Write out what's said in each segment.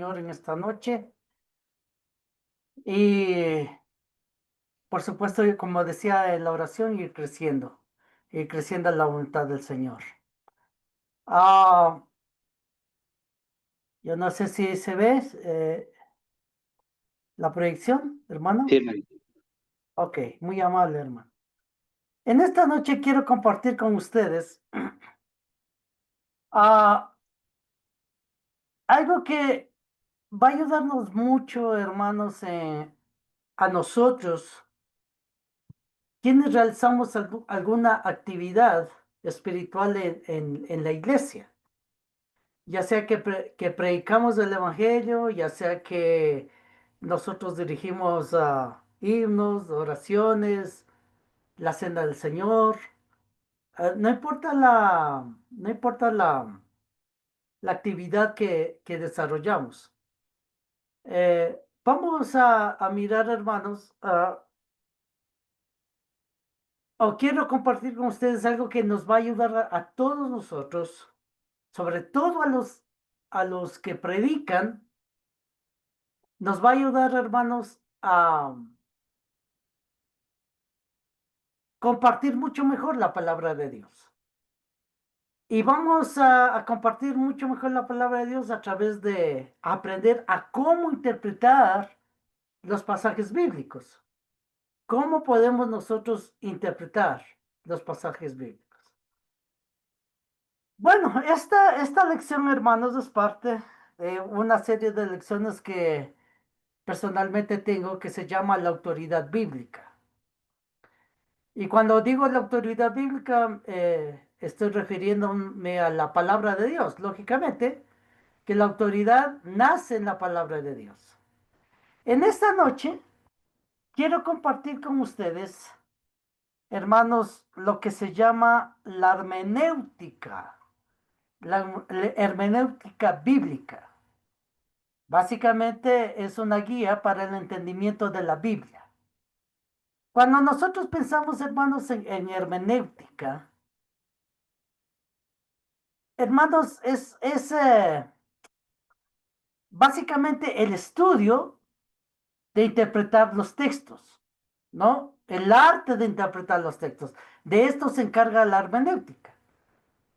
Señor en esta noche. Y por supuesto, como decía en la oración, ir creciendo en la voluntad del Señor. Ah, yo no sé si se ve la proyección, Sí, hermano. hermano. Ok, muy amable, hermano. En esta noche quiero compartir con ustedes ah, algo que va a ayudarnos mucho, hermanos, a nosotros, quienes realizamos alguna actividad espiritual en la iglesia, ya sea que predicamos el evangelio, ya sea que nosotros dirigimos himnos, oraciones, la cena del Señor, no importa la actividad que desarrollamos. Vamos a mirar, hermanos, o quiero compartir con ustedes algo que nos va a ayudar a todos nosotros, sobre todo a los que predican, nos va a ayudar, hermanos, a compartir mucho mejor la palabra de Dios. Y vamos a compartir mucho mejor la palabra de Dios a través de aprender a cómo interpretar los pasajes bíblicos. ¿Cómo podemos nosotros interpretar los pasajes bíblicos? Bueno, esta lección, hermanos, es parte de una serie de lecciones que personalmente tengo que se llama la autoridad bíblica. Y cuando digo la autoridad bíblica, estoy refiriéndome a la palabra de Dios. Lógicamente, que la autoridad nace en la palabra de Dios. En esta noche, quiero compartir con ustedes, hermanos, lo que se llama la hermenéutica, la hermenéutica bíblica. Básicamente es una guía para el entendimiento de la Biblia. Cuando nosotros pensamos, hermanos, en hermenéutica, hermanos, es básicamente el estudio de interpretar los textos, ¿no? El arte de interpretar los textos. De esto se encarga la hermenéutica,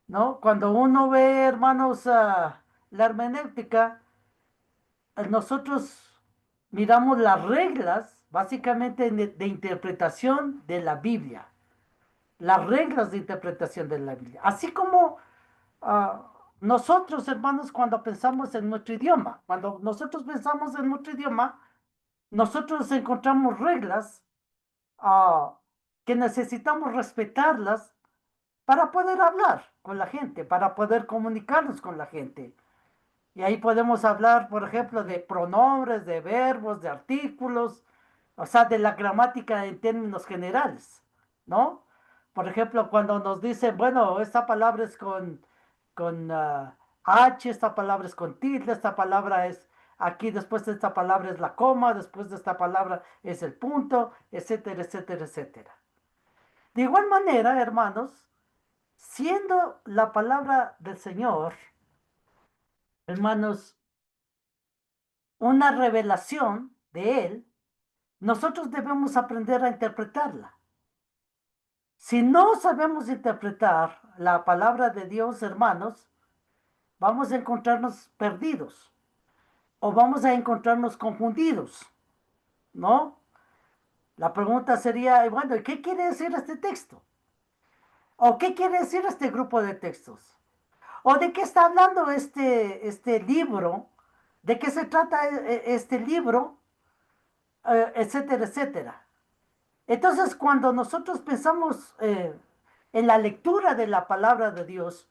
¿no? Cuando uno ve, hermanos, la hermenéutica, nosotros miramos las reglas, básicamente, de interpretación de la Biblia. Las reglas de interpretación de la Biblia. Así como ah, nosotros, hermanos, cuando pensamos en nuestro idioma, cuando nosotros pensamos en nuestro idioma, nosotros encontramos reglas ah, que necesitamos respetarlas para poder hablar con la gente, para poder comunicarnos con la gente. Y ahí podemos hablar, por ejemplo, de pronombres, de verbos, de artículos, o sea, de la gramática en términos generales, ¿no? Por ejemplo, cuando nos dicen, bueno, esta palabra es con H, esta palabra es con tilde, esta palabra es aquí, después de esta palabra es la coma, después de esta palabra es el punto, etcétera, etcétera, etcétera. De igual manera, hermanos, siendo la palabra del Señor, hermanos, una revelación de Él, nosotros debemos aprender a interpretarla. Si no sabemos interpretar la palabra de Dios, hermanos, vamos a encontrarnos perdidos o vamos a encontrarnos confundidos, ¿no? La pregunta sería, bueno, ¿qué quiere decir este texto? ¿O qué quiere decir este grupo de textos? ¿O de qué está hablando este libro? ¿De qué se trata este libro? Etcétera, etcétera. Entonces, cuando nosotros pensamos en la lectura de la palabra de Dios,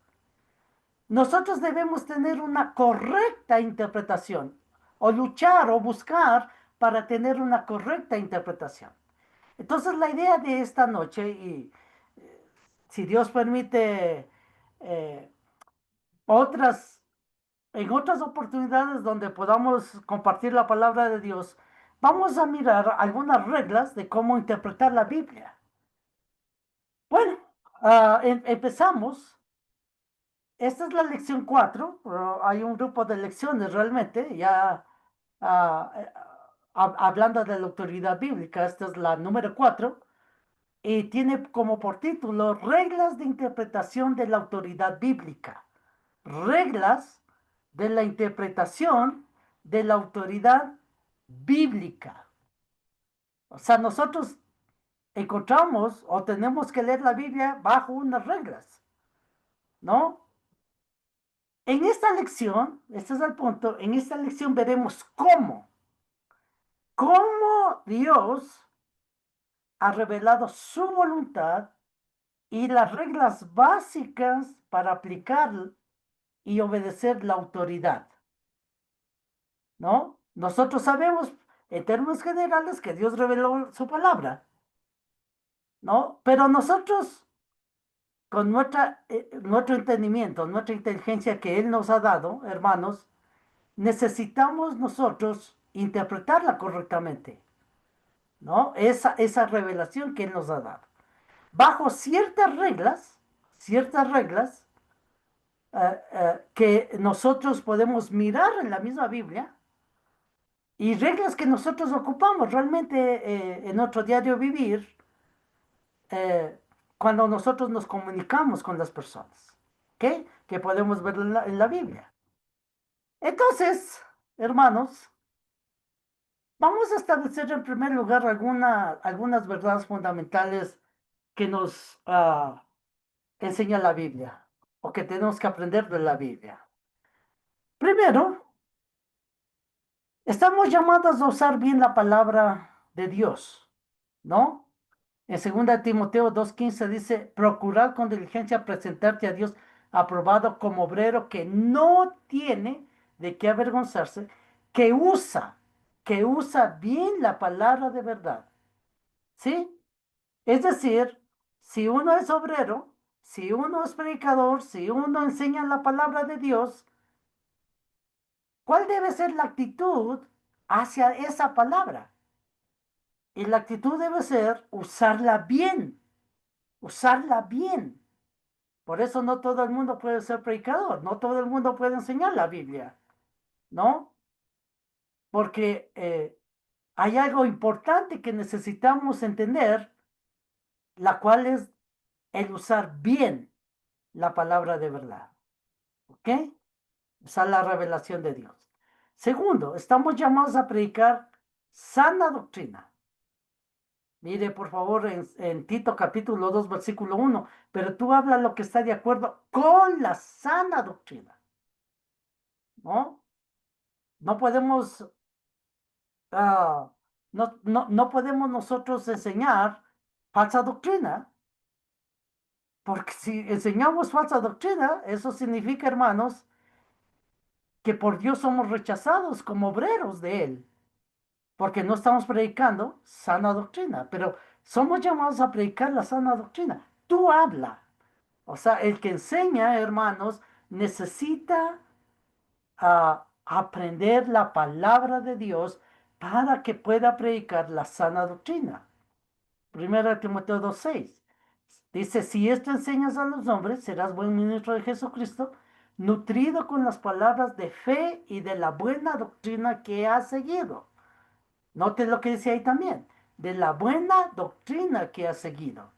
nosotros debemos tener una correcta interpretación, o luchar o buscar para tener una correcta interpretación. Entonces, la idea de esta noche, y si Dios permite, eh, otras, en otras oportunidades donde podamos compartir la palabra de Dios, vamos a mirar algunas reglas de cómo interpretar la Biblia. Bueno, empezamos. esta es la lección 4, pero hay un grupo de lecciones realmente, ya ah, eh, hablando de la autoridad bíblica, esta es la número 4, y tiene como por título Reglas de interpretación de la autoridad bíblica. Reglas de la interpretación de la autoridad bíblica. O sea, nosotros encontramos o tenemos que leer la Biblia bajo unas reglas, ¿no? En esta lección, este es el punto, en esta lección veremos cómo Dios ha revelado su voluntad y las reglas básicas para aplicar y obedecer la autoridad, ¿no? Nosotros sabemos en términos generales que Dios reveló su palabra, ¿no? Pero nosotros, con nuestro entendimiento, nuestra inteligencia que Él nos ha dado, hermanos, necesitamos nosotros interpretarla correctamente, ¿no? Esa revelación que Él nos ha dado. Bajo ciertas reglas que nosotros podemos mirar en la misma Biblia y reglas que nosotros ocupamos realmente en nuestro diario vivir eh, cuando nosotros nos comunicamos con las personas, ¿ok? Que podemos ver en la Biblia. Entonces, hermanos, vamos a establecer en primer lugar algunas verdades fundamentales que nos enseña la Biblia o que tenemos que aprender de la Biblia. Primero, estamos llamados a usar bien la palabra de Dios, ¿no? En 2 Timoteo 2:15 dice, procurar con diligencia presentarte a Dios aprobado como obrero que no tiene de qué avergonzarse, que usa, que usa bien la palabra de verdad. ¿Sí? Es decir, si uno es obrero, si uno es predicador, si uno enseña la palabra de Dios, ¿cuál debe ser la actitud hacia esa palabra? Y la actitud debe ser usarla bien, usarla bien. Por eso no todo el mundo puede ser predicador, no todo el mundo puede enseñar la Biblia, ¿no? Porque hay algo importante que necesitamos entender, la cual es el usar bien la palabra de verdad, ¿ok? Esa es la revelación de Dios. Segundo, estamos llamados a predicar sana doctrina. Mire, por favor, en Tito capítulo 2 versículo 1, pero tú hablas lo que está de acuerdo con la sana doctrina, ¿no? No podemos, ah, no podemos nosotros enseñar falsa doctrina, porque si enseñamos falsa doctrina, eso significa, hermanos, que por Dios somos rechazados como obreros de Él, porque no estamos predicando sana doctrina, pero somos llamados a predicar la sana doctrina. Tú habla. O sea, el que enseña, hermanos, necesita aprender la palabra de Dios para que pueda predicar la sana doctrina. 1 Timoteo 2:6 dice, si esto enseñas a los hombres, serás buen ministro de Jesucristo, nutrido con las palabras de fe y de la buena doctrina que has seguido. Note lo que dice ahí también, de la buena doctrina que has seguido.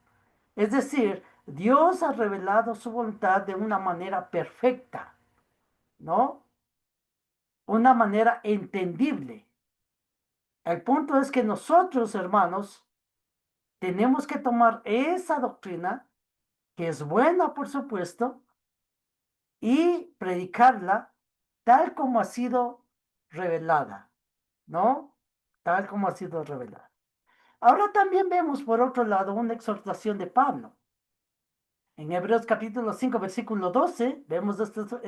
Es decir, Dios ha revelado su voluntad de una manera perfecta, ¿no? Una manera entendible. El punto es que nosotros, hermanos, tenemos que tomar esa doctrina, que es buena, por supuesto, y predicarla tal como ha sido revelada, ¿no? Tal como ha sido revelada. Ahora también vemos, por otro lado, una exhortación de Pablo. En Hebreos capítulo 5 versículo 12 vemos esta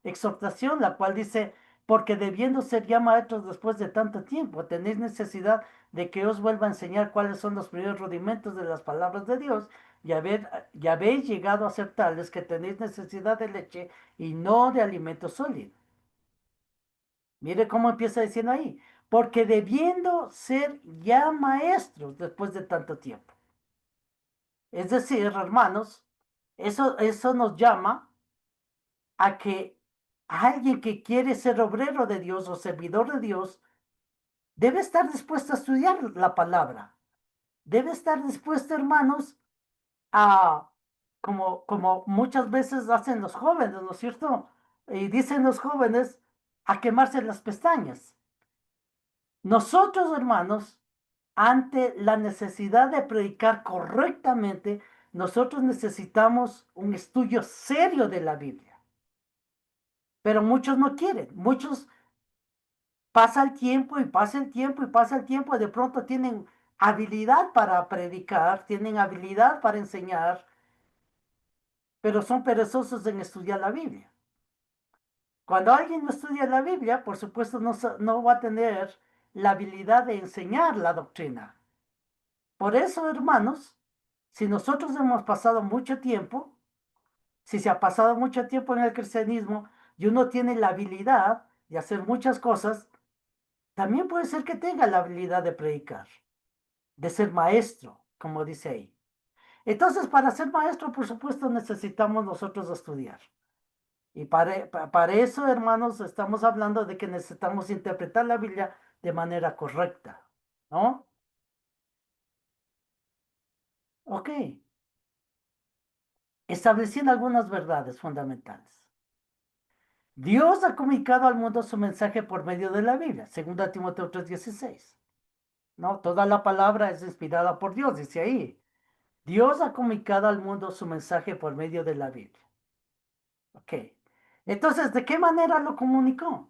exhortación, la cual dice, porque debiendo ser ya maestros después de tanto tiempo, tenéis necesidad de que os vuelva a enseñar cuáles son los primeros rudimentos de las palabras de Dios, y habéis llegado a ser tales que tenéis necesidad de leche y no de alimento sólido. Mire cómo empieza diciendo ahí, porque debiendo ser ya maestros después de tanto tiempo. Es decir, hermanos, eso nos llama a que alguien que quiere ser obrero de Dios o servidor de Dios debe estar dispuesto a estudiar la palabra. Debe estar dispuesto, hermanos, a, como muchas veces hacen los jóvenes, ¿no es cierto? Y dicen los jóvenes, a quemarse las pestañas. Nosotros, hermanos, ante la necesidad de predicar correctamente, nosotros necesitamos un estudio serio de la Biblia. Pero muchos no quieren, muchos pasa el tiempo y pasa el tiempo y pasa el tiempo, y de pronto tienen habilidad para predicar, tienen habilidad para enseñar, pero son perezosos en estudiar la Biblia. Cuando alguien no estudia la Biblia, por supuesto no va a tener la habilidad de enseñar la doctrina. Por eso, hermanos, si nosotros hemos pasado mucho tiempo, si se ha pasado mucho tiempo en el cristianismo y uno tiene la habilidad de hacer muchas cosas, también puede ser que tenga la habilidad de predicar, de ser maestro, como dice ahí. Entonces, para ser maestro, por supuesto, necesitamos nosotros estudiar. Y para eso, hermanos, estamos hablando de que necesitamos interpretar la Biblia de manera correcta, ¿no? Ok. Estableciendo algunas verdades fundamentales. Dios ha comunicado al mundo su mensaje por medio de la Biblia, según Timoteo 3:16. ¿No? Toda la palabra es inspirada por Dios, dice ahí. Dios ha comunicado al mundo su mensaje por medio de la Biblia. Ok. Entonces, ¿de qué manera lo comunicó?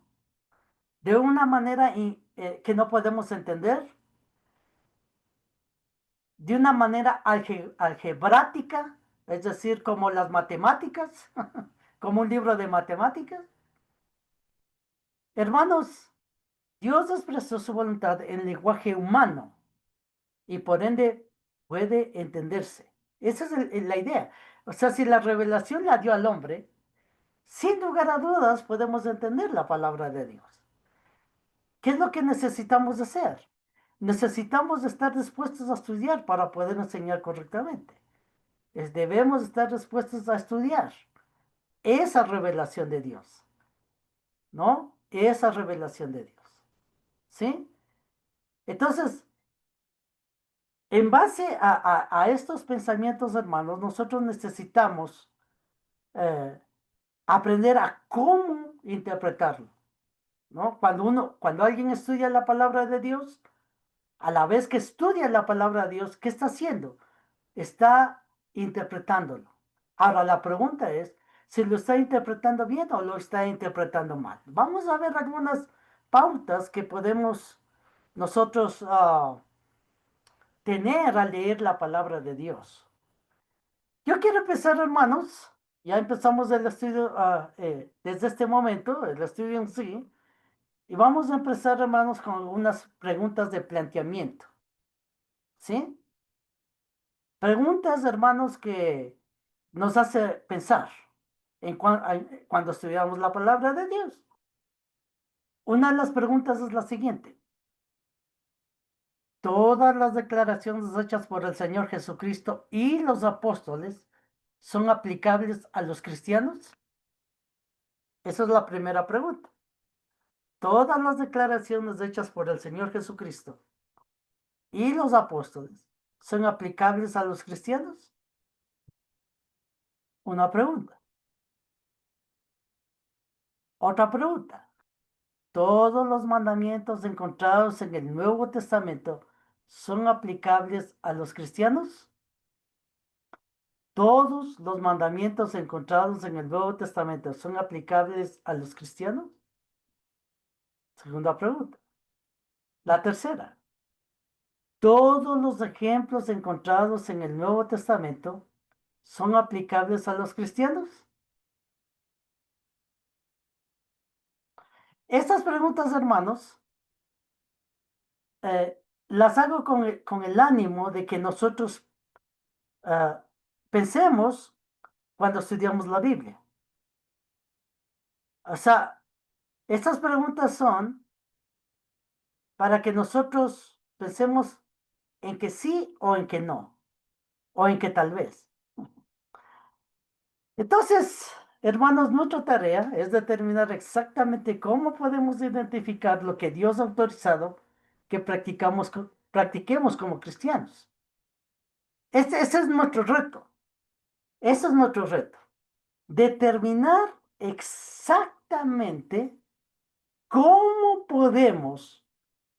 De una manera que no podemos entender, de una manera algebrática, es decir, como las matemáticas, como un libro de matemáticas. Hermanos, Dios expresó su voluntad en lenguaje humano y por ende puede entenderse. Esa es la idea. O sea, si la revelación la dio al hombre, sin lugar a dudas podemos entender la palabra de Dios. ¿Qué es lo que necesitamos hacer? Necesitamos estar dispuestos a estudiar para poder enseñar correctamente. Debemos estar dispuestos a estudiar esa revelación de Dios, ¿no? Esa revelación de Dios, ¿sí? Entonces, en base a estos pensamientos, hermanos, nosotros necesitamos eh, aprender a cómo interpretarlo, ¿no? Cuando alguien estudia la palabra de Dios, a la vez que estudia la palabra de Dios, ¿qué está haciendo? Está interpretándolo. Ahora, la pregunta es si lo está interpretando bien o lo está interpretando mal. Vamos a ver algunas pautas que podemos nosotros tener al leer la palabra de Dios. Yo quiero empezar, hermanos, ya empezamos el estudio desde este momento, el estudio en sí, y vamos a empezar, hermanos, con unas preguntas de planteamiento, ¿sí? Preguntas, hermanos, que nos hace pensar cuando estudiamos la palabra de Dios. Una de las preguntas es la siguiente. ¿Todas las declaraciones hechas por el Señor Jesucristo y los apóstoles son aplicables a los cristianos? Esa es la primera pregunta. ¿Todas las declaraciones hechas por el Señor Jesucristo y los apóstoles son aplicables a los cristianos? Una pregunta. Otra pregunta. ¿Todos los mandamientos encontrados en el Nuevo Testamento son aplicables a los cristianos? ¿Todos los mandamientos encontrados en el Nuevo Testamento son aplicables a los cristianos? Segunda pregunta. La tercera. ¿Todos los ejemplos encontrados en el Nuevo Testamento son aplicables a los cristianos? Estas preguntas, hermanos, las hago con el ánimo de que nosotros pensemos cuando estudiamos la Biblia. O sea, estas preguntas son para que nosotros pensemos en que sí o en que no, o en que tal vez. Entonces, Hermanos, nuestra tarea es determinar exactamente cómo podemos identificar lo que Dios ha autorizado que practiquemos como cristianos. Ese es nuestro reto. Ese es nuestro reto. Determinar exactamente cómo podemos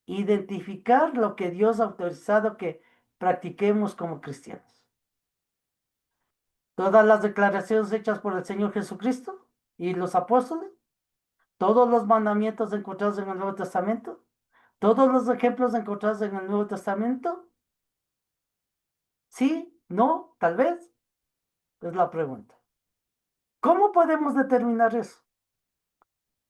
identificar lo que Dios ha autorizado que practiquemos como cristianos. Todas las declaraciones hechas por el Señor Jesucristo y los apóstoles, todos los mandamientos encontrados en el Nuevo Testamento, todos los ejemplos encontrados en el Nuevo Testamento, sí, no, tal vez, es la pregunta. ¿Cómo podemos determinar eso?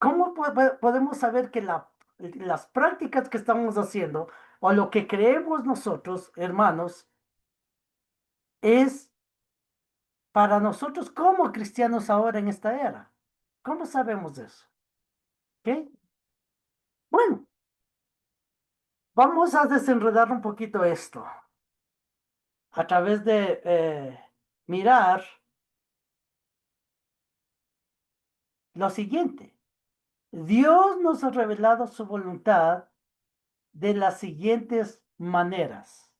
¿Cómo podemos saber que las prácticas que estamos haciendo o lo que creemos nosotros, hermanos, es para nosotros como cristianos ahora en esta era? ¿Cómo sabemos eso? ¿Ok? Bueno, vamos a desenredar un poquito esto a través de mirar lo siguiente. Dios nos ha revelado su voluntad de las siguientes maneras.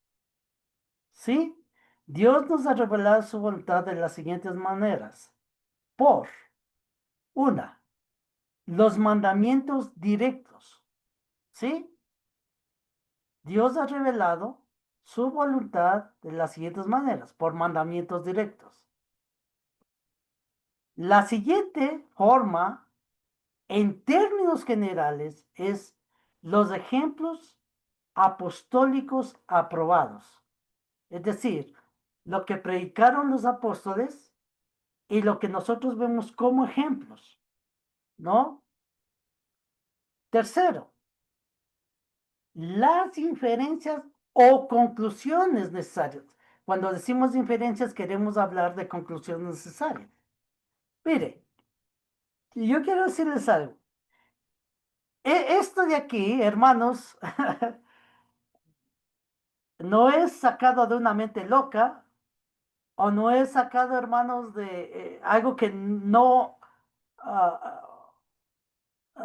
¿Sí? Dios nos ha revelado su voluntad de las siguientes maneras. Por una, los mandamientos directos. ¿Sí? Dios ha revelado su voluntad de las siguientes maneras, por mandamientos directos. La siguiente forma, en términos generales, es los ejemplos apostólicos aprobados. Es decir, lo que predicaron los apóstoles y lo que nosotros vemos como ejemplos, ¿no? Tercero, las inferencias o conclusiones necesarias. Cuando decimos inferencias queremos hablar de conclusiones necesarias. Mire, yo quiero decirles algo. Esto de aquí, hermanos, no es sacado de una mente loca o no es sacado, hermanos, de algo que ah,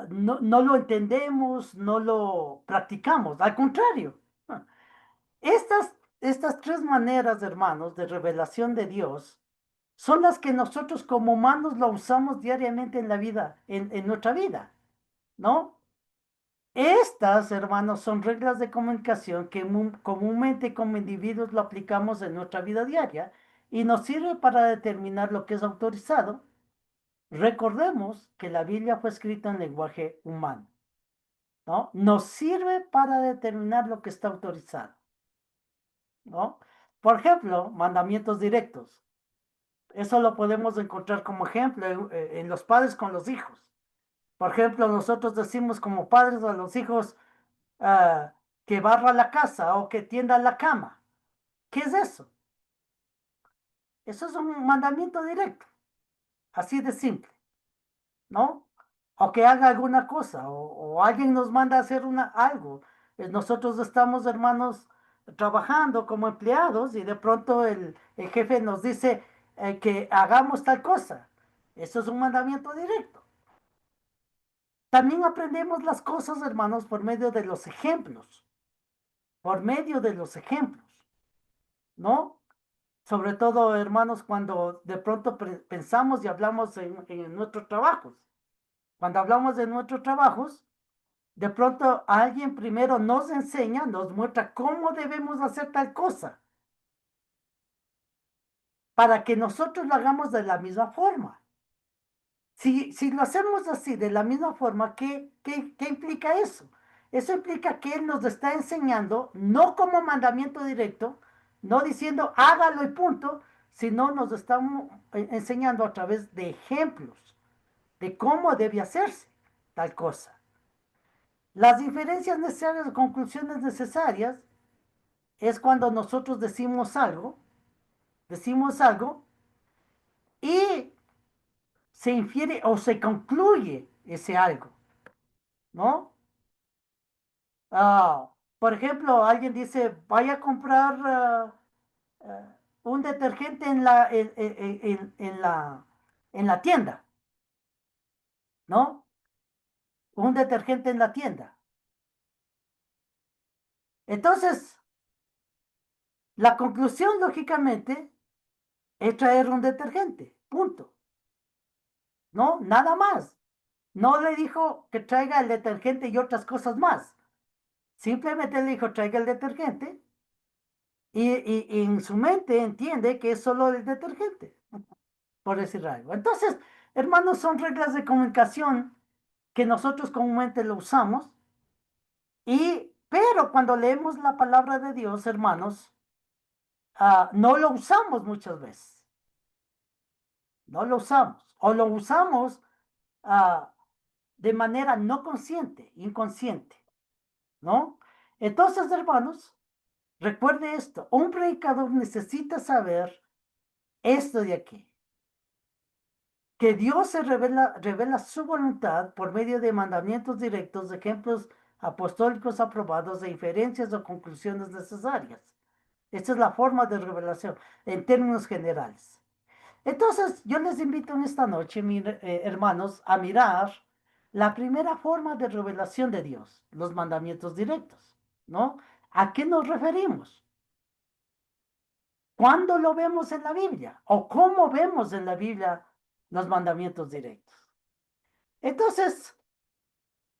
no lo entendemos, no lo practicamos. Al contrario, estas tres maneras, hermanos, de revelación de Dios son las que nosotros como humanos lo usamos diariamente en la vida, en nuestra vida, ¿no? Estas, hermanos, son reglas de comunicación que comúnmente como individuos lo aplicamos en nuestra vida diaria y nos sirve para determinar lo que es autorizado. Recordemos que la Biblia fue escrita en lenguaje humano, ¿no? Nos sirve para determinar lo que está autorizado, ¿no? Por ejemplo, mandamientos directos. Eso lo podemos encontrar como ejemplo en los padres con los hijos. Por ejemplo, nosotros decimos como padres a los hijos ah, que barra la casa o que tienda la cama. ¿Qué es eso? Eso es un mandamiento directo, así de simple, ¿no? O que haga alguna cosa, o alguien nos manda a hacer algo. Nosotros estamos, hermanos, trabajando como empleados y de pronto el jefe nos dice que hagamos tal cosa. Eso es un mandamiento directo. También aprendemos las cosas, hermanos, por medio de los ejemplos, por medio de los ejemplos, ¿no? Sobre todo, hermanos, cuando de pronto pensamos y hablamos en nuestros trabajos. Cuando hablamos de nuestros trabajos, de pronto alguien primero nos enseña, nos muestra cómo debemos hacer tal cosa, para que nosotros lo hagamos de la misma forma. Si lo hacemos así, de la misma forma, ¿qué implica eso? Eso implica que Él nos está enseñando, no como mandamiento directo, no diciendo hágalo y punto, sino nos está enseñando a través de ejemplos de cómo debe hacerse tal cosa. Las diferencias necesarias o conclusiones necesarias es cuando nosotros decimos algo y se infiere o se concluye ese algo, ¿no? Por ejemplo, alguien dice, vaya a comprar un detergente en la tienda. ¿no? Un detergente en la tienda. Entonces, la conclusión, lógicamente, es traer un detergente, punto. ¿No? Nada más. No le dijo que traiga el detergente y otras cosas más. Simplemente le dijo traiga el detergente y en su mente entiende que es solo el detergente, por decir algo. Entonces, hermanos, son reglas de comunicación que nosotros comúnmente lo usamos pero cuando leemos la palabra de Dios, hermanos, no lo usamos muchas veces. No lo usamos. O lo usamos ah, de manera no consciente, inconsciente, ¿no? Entonces, hermanos, recuerde esto, un predicador necesita saber esto de aquí, que Dios revela su voluntad por medio de mandamientos directos, ejemplos apostólicos aprobados e inferencias o conclusiones necesarias. Esta es la forma de revelación en términos generales. Entonces, yo les invito en esta noche, hermanos, a mirar la primera forma de revelación de Dios, los mandamientos directos, ¿no? ¿A qué nos referimos? ¿Cuándo lo vemos en la Biblia? ¿O cómo vemos en la Biblia los mandamientos directos? Entonces,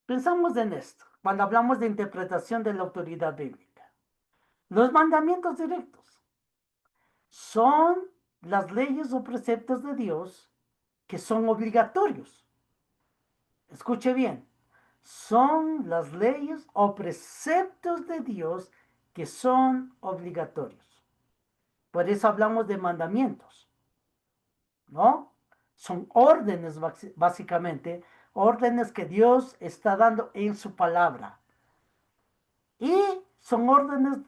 pensamos en esto, cuando hablamos de interpretación de la autoridad bíblica. Los mandamientos directos son las leyes o preceptos de Dios que son obligatorios. Escuche bien, son las leyes o preceptos de Dios que son obligatorios. Por eso hablamos de mandamientos, ¿no? Son órdenes básicamente, órdenes que Dios está dando en su palabra. Y son órdenes,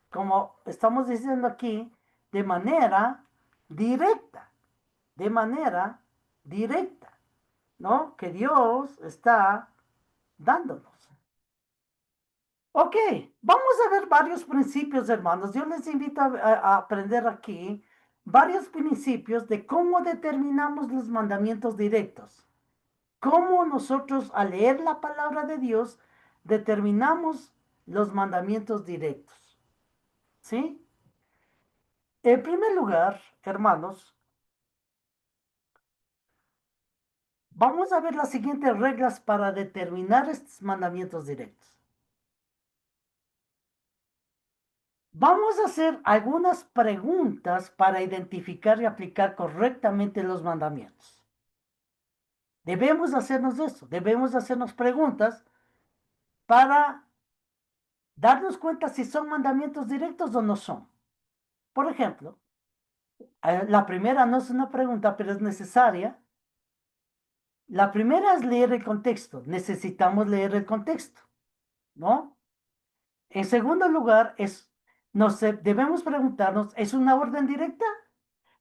como estamos diciendo aquí, de manera directa, de manera directa, ¿no? Que Dios está dándonos. Ok, vamos a ver varios principios, hermanos. Yo les invito a aprender aquí varios principios de cómo determinamos los mandamientos directos. Cómo nosotros, al leer la palabra de Dios, determinamos los mandamientos directos. ¿Sí? En primer lugar, hermanos, vamos a ver las siguientes reglas para determinar estos mandamientos directos. Vamos a hacer algunas preguntas para identificar y aplicar correctamente los mandamientos. Debemos hacernos eso, debemos hacernos preguntas para darnos cuenta si son mandamientos directos o no son. Por ejemplo, la primera no es una pregunta, pero es necesaria. La primera es leer el contexto. Necesitamos leer el contexto, ¿no? En segundo lugar, debemos preguntarnos, ¿es una orden directa?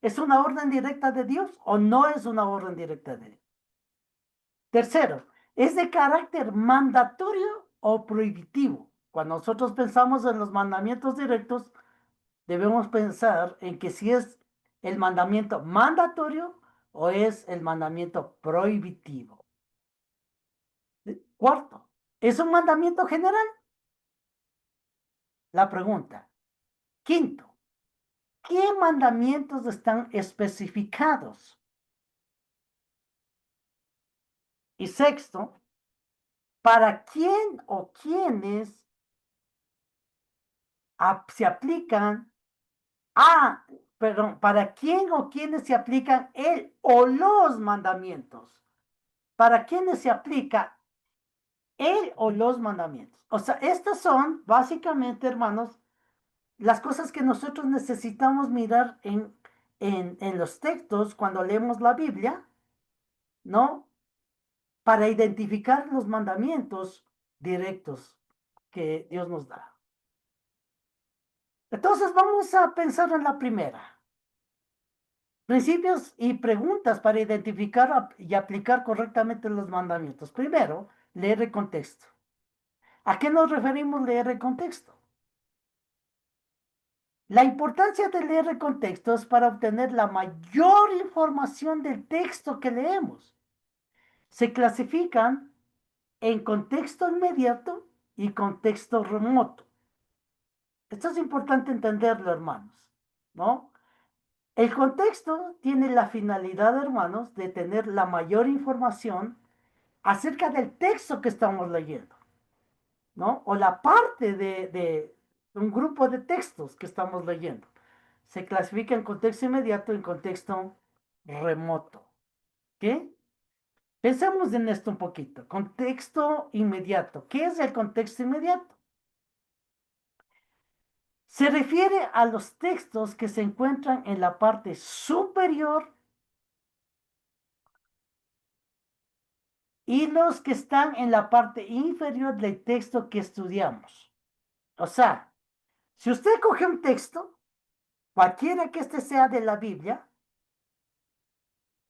¿Es una orden directa de Dios o no es una orden directa de Dios? Tercero, ¿es de carácter mandatorio o prohibitivo? Cuando nosotros pensamos en los mandamientos directos, debemos pensar en que si es el mandamiento mandatorio o es el mandamiento prohibitivo. Cuarto, ¿es un mandamiento general? La pregunta. Quinto, ¿qué mandamientos están especificados? Y sexto, ¿para quién o quiénes se aplican perdón, ¿para quién o quiénes se aplican el o los mandamientos? ¿Para quiénes se aplica el o los mandamientos? O sea, estas son básicamente, hermanos, las cosas que nosotros necesitamos mirar en los textos cuando leemos la Biblia, ¿no? Para identificar los mandamientos directos que Dios nos da. Entonces vamos a pensar en la primera. Principios y preguntas para identificar y aplicar correctamente los mandamientos. Primero, leer el contexto. ¿A qué nos referimos leer el contexto? La importancia de leer el contexto es para obtener la mayor información del texto que leemos. Se clasifican en contexto inmediato y contexto remoto. Esto es importante entenderlo, hermanos, ¿no? El contexto tiene la finalidad, hermanos, de tener la mayor información acerca del texto que estamos leyendo, ¿no? O la parte de un grupo de textos que estamos leyendo. Se clasifica en contexto inmediato y en contexto remoto. ¿Qué? Pensemos en esto un poquito. Contexto inmediato. ¿Qué es el contexto inmediato? Se refiere a los textos que se encuentran en la parte superior y los que están en la parte inferior del texto que estudiamos. O sea, si usted coge un texto, cualquiera que este sea de la Biblia,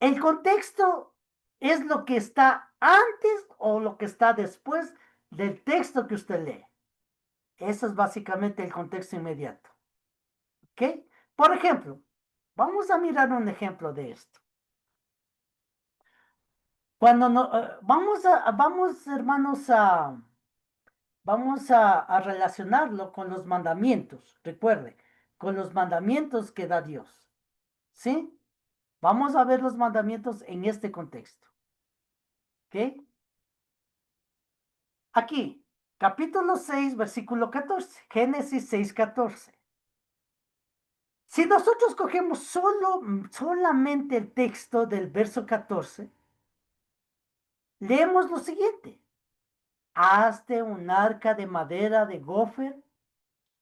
el contexto es lo que está antes o lo que está después del texto que usted lee. Eso es básicamente el contexto inmediato. ¿Ok? Por ejemplo, vamos a mirar un ejemplo de esto. Cuando no, vamos, hermanos, vamos a relacionarlo con los mandamientos. Recuerde, con los mandamientos que da Dios. ¿Sí? Vamos a ver los mandamientos en este contexto. ¿Ok? Aquí, capítulo 6, versículo 14. Génesis 6, 14. Si nosotros cogemos solamente el texto del verso 14, leemos lo siguiente. Hazte un arca de madera de gofer,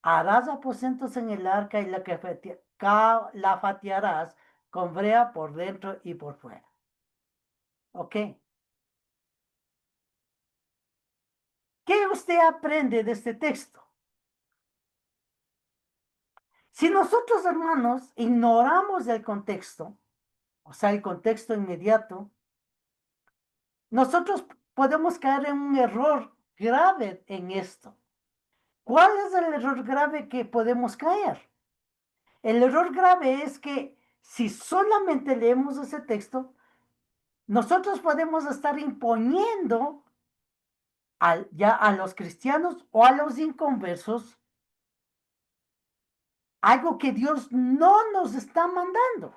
harás aposentos en el arca y la fatiarás con brea por dentro y por fuera. ¿Ok? ¿Qué usted aprende de este texto? Si nosotros, hermanos, ignoramos el contexto, o sea, el contexto inmediato, nosotros podemos caer en un error grave en esto. ¿Cuál es el error grave que podemos caer? El error grave es que si solamente leemos ese texto, nosotros podemos estar imponiendo ya a los cristianos o a los inconversos algo que Dios no nos está mandando.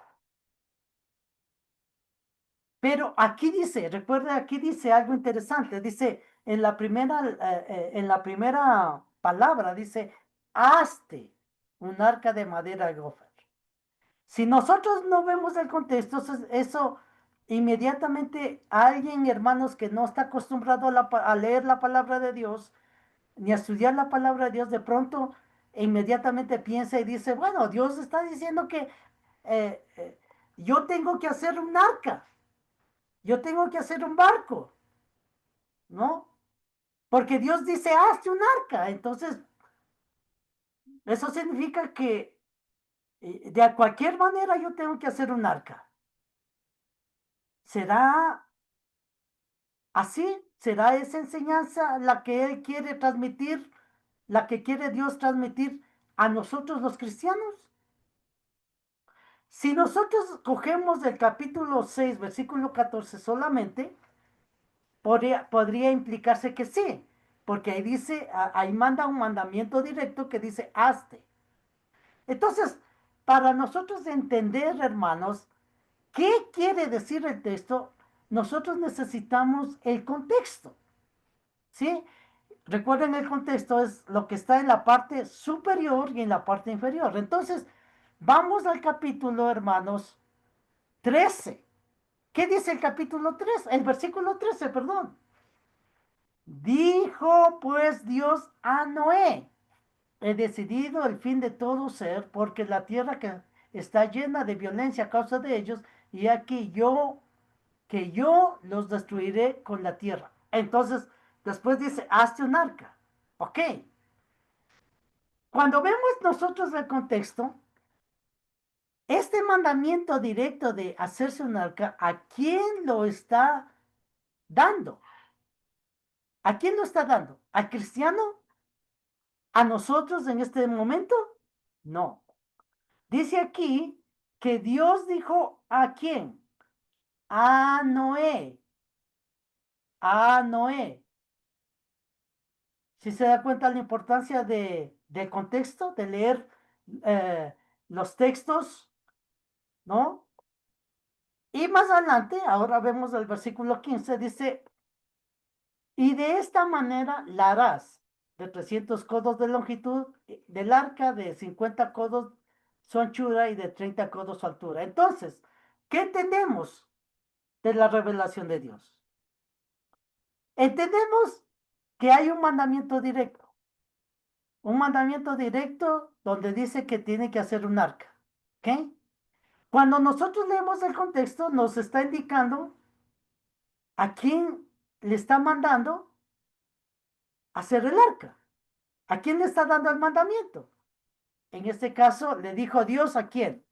Pero aquí dice, recuerda, aquí dice algo interesante. Dice, en la primera palabra, dice, hazte un arca de madera de gofer. Si nosotros no vemos el contexto, eso inmediatamente alguien, hermanos, que no está acostumbrado a leer la palabra de Dios, ni a estudiar la palabra de Dios, de pronto inmediatamente piensa y dice, bueno, Dios está diciendo que eh, eh, yo tengo que hacer un arca, yo tengo que hacer un barco, ¿no? Porque Dios dice, hazte un arca. Entonces, eso significa que de cualquier manera yo tengo que hacer un arca. ¿Será así? ¿Será esa enseñanza la que Él quiere transmitir, la que quiere Dios transmitir a nosotros los cristianos? Si nosotros cogemos el capítulo 6, versículo 14 solamente, podría implicarse que sí, porque ahí dice, ahí manda un mandamiento directo que dice, hazte. Entonces, para nosotros entender, hermanos, qué quiere decir el texto, nosotros necesitamos el contexto, ¿sí? Recuerden, el contexto es lo que está en la parte superior y en la parte inferior. Entonces, vamos al capítulo, hermanos, 13. ¿Qué dice el capítulo 3? El versículo 13, perdón. Dijo pues Dios a Noé, he decidido el fin de todo ser, porque la tierra que está llena de violencia a causa de ellos, y aquí que yo los destruiré con la tierra. Entonces, después dice, hazte un arca. Ok. Cuando vemos nosotros el contexto, este mandamiento directo de hacerse un arca, ¿a quién lo está dando? ¿A quién lo está dando? ¿Al cristiano? ¿A nosotros en este momento? No. Dice aquí que Dios dijo, ¿a quién? A Noé. a Noé. Si se da cuenta la importancia del contexto, de leer los textos, ¿no? Y más adelante, ahora vemos el versículo 15, dice, y de esta manera la harás de 300 codos de longitud del arca, de 50 codos su anchura y de 30 codos su altura. Entonces, ¿qué entendemos de la revelación de Dios? Entendemos que hay un mandamiento directo donde dice que tiene que hacer un arca. ¿Ok? Cuando nosotros leemos el contexto, nos está indicando a quién le está mandando hacer el arca. ¿A quién le está dando el mandamiento? En este caso, le dijo Dios a quién?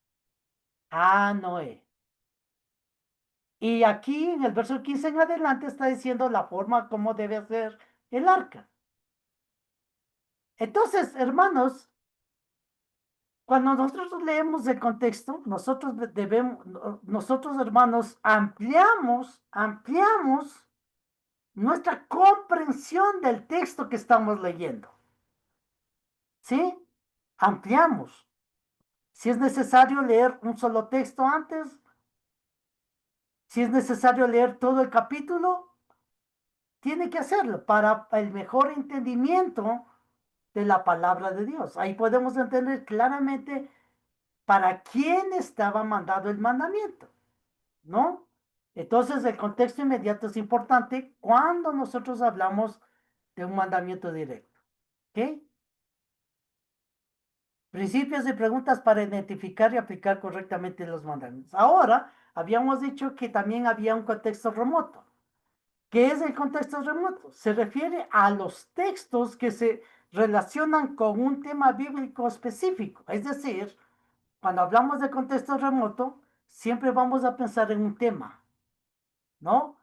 A Noé. Y aquí en el verso 15 en adelante está diciendo la forma como debe ser el arca. Entonces, hermanos, cuando nosotros leemos el contexto, nosotros hermanos, ampliamos nuestra comprensión del texto que estamos leyendo. ¿Sí? Ampliamos. Si es necesario leer un solo texto antes, si es necesario leer todo el capítulo, tiene que hacerlo para el mejor entendimiento de la palabra de Dios. Ahí podemos entender claramente para quién estaba mandado el mandamiento, ¿no? Entonces el contexto inmediato es importante cuando nosotros hablamos de un mandamiento directo. ¿Ok? Principios y preguntas para identificar y aplicar correctamente los mandamientos. Ahora, habíamos dicho que también había un contexto remoto. ¿Qué es el contexto remoto? Se refiere a los textos que se relacionan con un tema bíblico específico. Es decir, cuando hablamos de contexto remoto, siempre vamos a pensar en un tema, ¿no?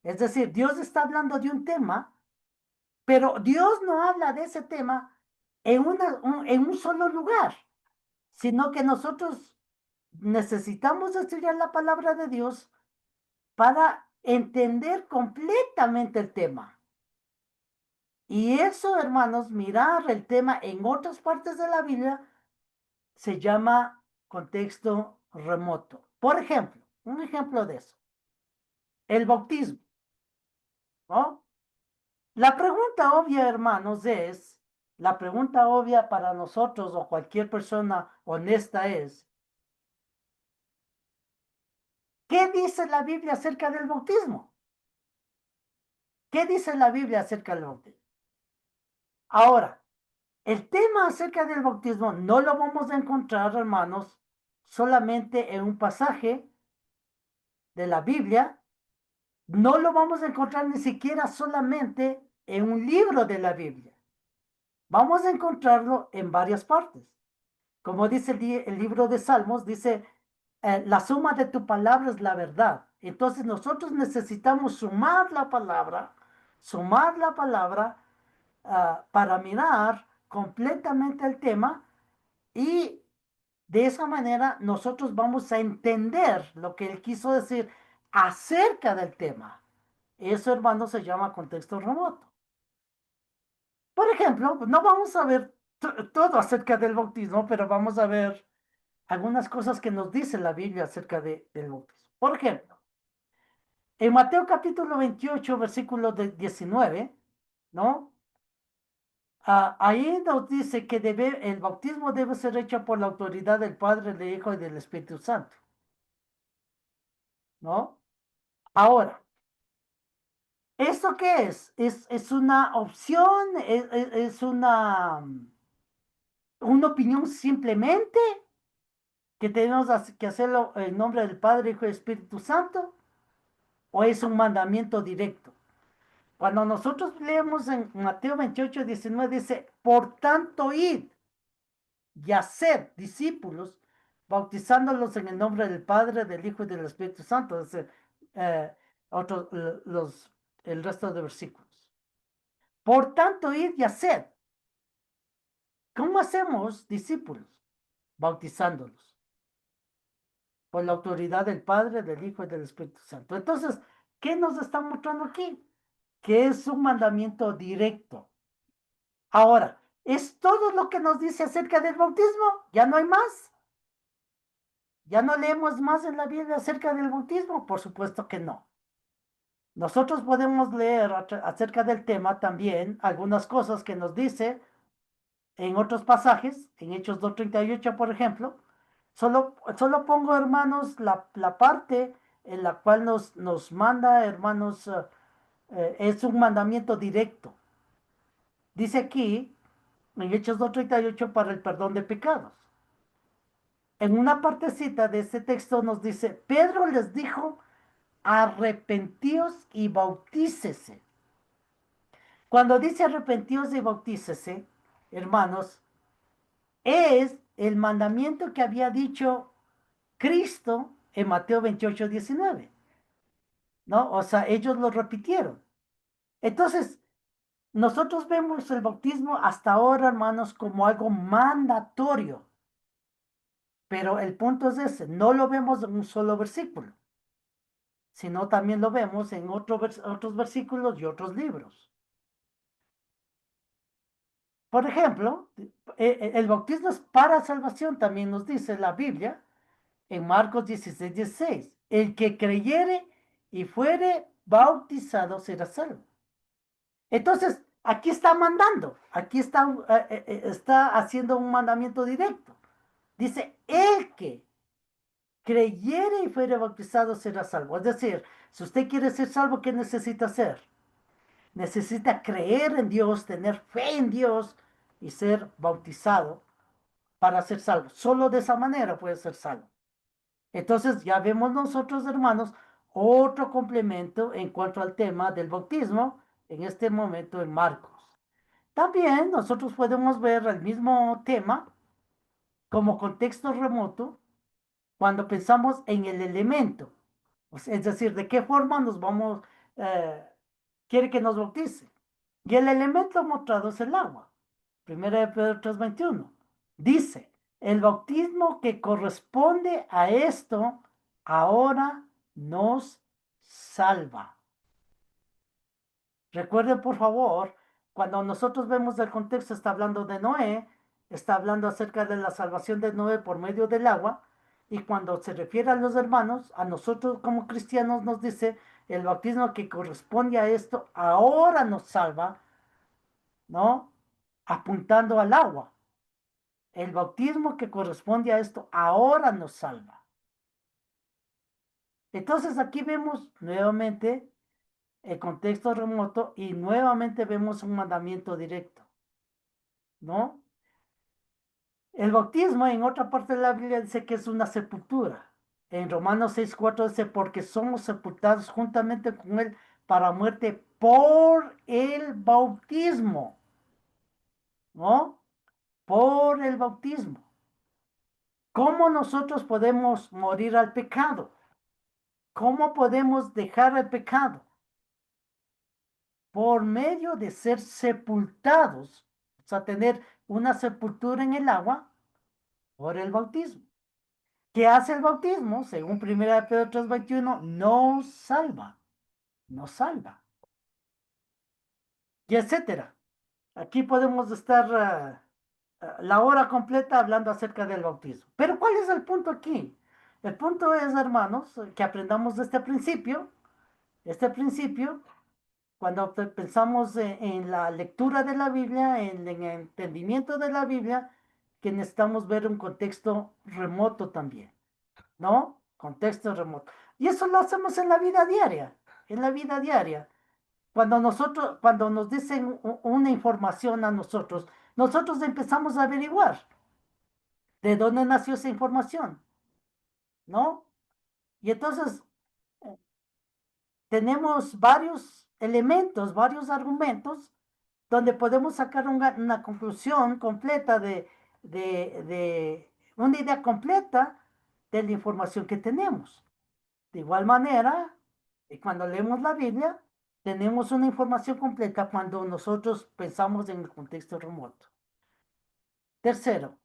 Es decir, Dios está hablando de un tema, pero Dios no habla de ese tema en un solo lugar, sino que nosotros necesitamos estudiar la palabra de Dios para entender completamente el tema. Y eso, hermanos, mirar el tema en otras partes de la Biblia se llama contexto remoto. Por ejemplo, un ejemplo de eso, el bautismo, ¿no? La pregunta obvia, hermanos, la pregunta obvia para nosotros o cualquier persona honesta es, ¿qué dice la Biblia acerca del bautismo? ¿Qué dice la Biblia acerca del bautismo? Ahora, el tema acerca del bautismo no lo vamos a encontrar, hermanos, solamente en un pasaje de la Biblia, no lo vamos a encontrar ni siquiera solamente en un libro de la Biblia. Vamos a encontrarlo en varias partes. Como dice el libro de Salmos, dice, la suma de tu palabra es la verdad. Entonces nosotros necesitamos sumar la palabra para mirar completamente el tema y de esa manera nosotros vamos a entender lo que él quiso decir acerca del tema. Eso, hermano, se llama contexto remoto. Por ejemplo, no vamos a ver todo acerca del bautismo, pero vamos a ver algunas cosas que nos dice la Biblia acerca del bautismo. Por ejemplo, en Mateo capítulo 28, versículo 19, ¿no? Ahí nos dice que el bautismo debe ser hecho por la autoridad del Padre, del Hijo y del Espíritu Santo, ¿no? Ahora, ¿eso qué es? Es una opción? ¿Es una opinión simplemente que tenemos que hacerlo en nombre del Padre, Hijo y Espíritu Santo? ¿O es un mandamiento directo? Cuando nosotros leemos en Mateo 28, 19, dice, por tanto, id y haced discípulos, bautizándolos en el nombre del Padre, del Hijo y del Espíritu Santo. Dice, eh, otros, el resto de versículos. Por tanto, id y haced. ¿Cómo hacemos discípulos? Bautizándolos por la autoridad del Padre, del Hijo y del Espíritu Santo. Entonces, ¿qué nos está mostrando aquí? que es un mandamiento directo. Ahora, ¿es todo lo que nos dice acerca del bautismo? ¿Ya no hay más? ¿Ya no leemos más en la Biblia acerca del bautismo? Por supuesto que no. Nosotros podemos leer acerca del tema también algunas cosas que nos dice en otros pasajes, en Hechos 2:38, por ejemplo. Solo pongo, hermanos, la parte en la cual nos manda, hermanos, es un mandamiento directo. Dice aquí, en Hechos 2:38, para el perdón de pecados. En una partecita de ese texto nos dice, Pedro les dijo, arrepentíos y bautícese. Cuando dice arrepentíos y bautícese, hermanos, es el mandamiento que había dicho Cristo en Mateo 28:19, ¿no? O sea, ellos lo repitieron. Entonces, nosotros vemos el bautismo hasta ahora, hermanos, como algo mandatorio, pero el punto es ese, no lo vemos en un solo versículo, sino también lo vemos en otros versículos y otros libros. Por ejemplo, el bautismo es para salvación, también nos dice la Biblia en Marcos 16:16. El que creyere y fuere bautizado será salvo. Entonces, aquí está mandando, aquí está haciendo un mandamiento directo. Dice, el que creyere y fuere bautizado será salvo. Es decir, si usted quiere ser salvo, ¿qué necesita hacer? Necesita creer en Dios, tener fe en Dios y ser bautizado para ser salvo. Solo de esa manera puede ser salvo. Entonces ya vemos nosotros, hermanos, otro complemento en cuanto al tema del bautismo en este momento en Marcos. También nosotros podemos ver el mismo tema como contexto remoto cuando pensamos en el elemento. Es decir, de qué forma nos vamos, eh, quiere que nos bautice. Y el elemento mostrado es el agua. Primera de Pedro 3:21. Dice, el bautismo que corresponde a esto ahora nos salva. Recuerden, por favor, cuando nosotros vemos el contexto, está hablando de Noé, está hablando acerca de la salvación de Noé por medio del agua, y cuando se refiere a los hermanos, a nosotros como cristianos nos dice, el bautismo que corresponde a esto ahora nos salva, ¿no? Apuntando al agua. El bautismo que corresponde a esto ahora nos salva. Entonces aquí vemos nuevamente el contexto remoto y nuevamente vemos un mandamiento directo, ¿no? El bautismo en otra parte de la Biblia dice que es una sepultura. En Romanos 6:4 dice, porque somos sepultados juntamente con Él para muerte por el bautismo, ¿no? Por el bautismo. ¿Cómo nosotros podemos morir al pecado? ¿Cómo podemos dejar el pecado? Por medio de ser sepultados, o sea, tener una sepultura en el agua por el bautismo. ¿Qué hace el bautismo? Según 1 Pedro 3:21, nos salva, nos salva, y etcétera. Aquí podemos estar la hora completa hablando acerca del bautismo. Pero ¿cuál es el punto aquí? El punto es, hermanos, que aprendamos de este principio, cuando pensamos en la lectura de la Biblia, en el entendimiento de la Biblia, que necesitamos ver un contexto remoto también, ¿no? Contexto remoto. Y eso lo hacemos en la vida diaria, en la vida diaria. Cuando nos dicen una información a nosotros empezamos a averiguar de dónde nació esa información, ¿no? Y entonces tenemos varios elementos, varios argumentos donde podemos sacar una conclusión completa de una idea completa de la información que tenemos. De igual manera, cuando leemos la Biblia, tenemos una información completa cuando nosotros pensamos en el contexto remoto. Tercero,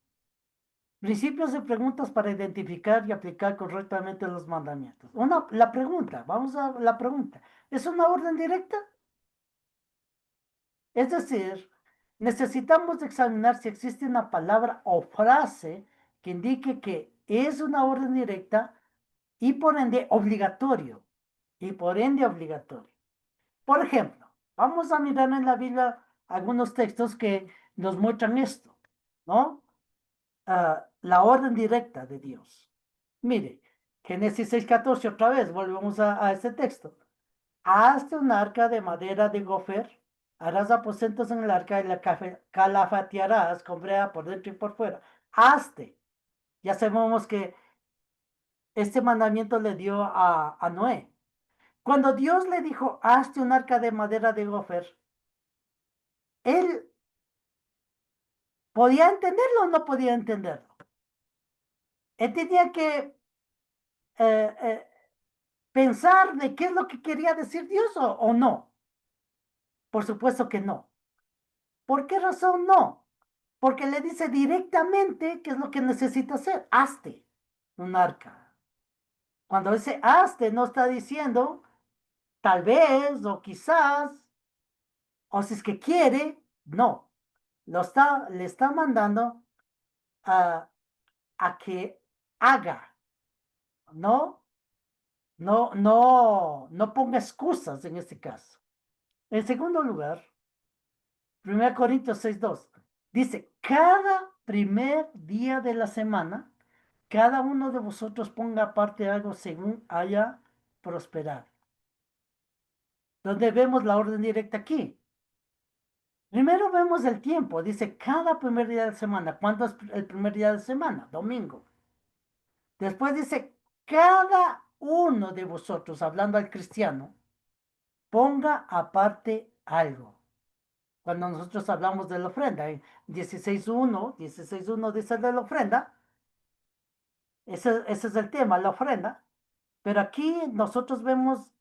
principios de preguntas para identificar y aplicar correctamente los mandamientos. La pregunta, vamos a la pregunta. ¿Es una orden directa? Es decir, necesitamos examinar si existe una palabra o frase que indique que es una orden directa y por ende obligatorio. Y por ende obligatorio. Por ejemplo, vamos a mirar en la Biblia algunos textos que nos muestran esto, ¿no? La orden directa de Dios. Mire, Génesis 6:14, otra vez, volvemos a este texto. Hazte un arca de madera de gofer, harás aposentos en el arca y la calafatearás con brea por dentro y por fuera. Hazte. Ya sabemos que este mandamiento le dio a Noé. Cuando Dios le dijo, hazte un arca de madera de gofer, él podía entenderlo o no podía entenderlo. Él tenía que eh, eh, pensar de qué es lo que quería decir Dios o no. Por supuesto que no. ¿Por qué razón no? Porque le dice directamente qué es lo que necesita hacer. Hazte un arca. Cuando dice hazte, no está diciendo tal vez o quizás, o si es que quiere, no. Le está mandando a, a que haga, ¿no? No ponga excusas en este caso. En segundo lugar, 1 Corintios 6:2 dice, cada primer día de la semana, cada uno de vosotros ponga aparte algo según haya prosperado. ¿Dónde vemos la orden directa aquí? Primero vemos el tiempo, dice cada primer día de la semana. ¿Cuándo es el primer día de la semana? Domingo. Después dice, cada uno de vosotros, hablando al cristiano, ponga aparte algo. Cuando nosotros hablamos de la ofrenda, en 16:1 dice de la ofrenda, ese es el tema, la ofrenda, pero aquí nosotros vemos